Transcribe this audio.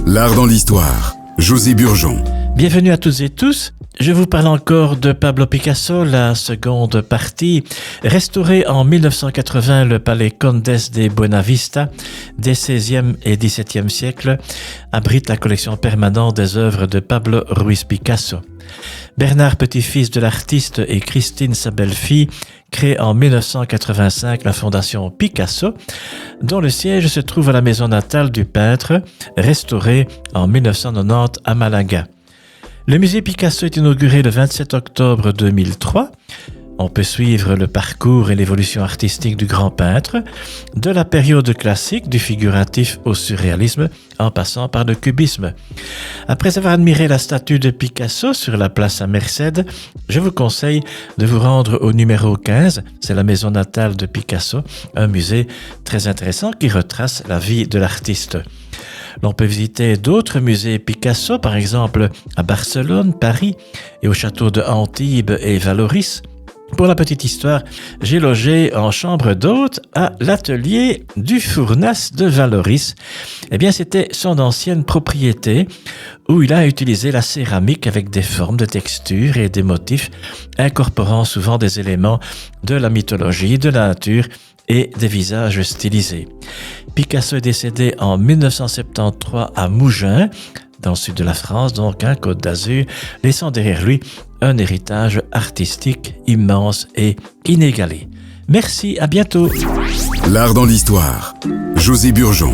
L'art dans l'histoire, José Burgeon. Bienvenue à toutes et tous. Je vous parle encore de Pablo Picasso, la seconde partie. Restauré en 1980, le palais Condes de Buenavista des XVIe et XVIIe siècles abrite la collection permanente des œuvres de Pablo Ruiz Picasso. Bernard, petit-fils de l'artiste, et Christine, sa belle-fille, créent en 1985 la fondation Picasso, dont le siège se trouve à la maison natale du peintre, restaurée en 1990 à Malaga. Le musée Picasso est inauguré le 27 octobre 2003. On peut suivre le parcours et l'évolution artistique du grand peintre, de la période classique du figuratif au surréalisme, en passant par le cubisme. Après avoir admiré la statue de Picasso sur la place à Merced, je vous conseille de vous rendre au numéro 15, c'est la maison natale de Picasso, un musée très intéressant qui retrace la vie de l'artiste. L'on peut visiter d'autres musées Picasso, par exemple à Barcelone, Paris et au château de Antibes et Vallauris. Pour la petite histoire, j'ai logé en chambre d'hôte à l'atelier du Fournasse de Vallauris. Eh bien, c'était son ancienne propriété où il a utilisé la céramique avec des formes, des textures et des motifs, incorporant souvent des éléments de la mythologie, de la nature et des visages stylisés. Picasso est décédé en 1973 à Mougins, dans le sud de la France, donc Côte d'Azur, laissant derrière lui un héritage artistique immense et inégalé. Merci, à bientôt. L'art dans l'histoire, José Burgeon.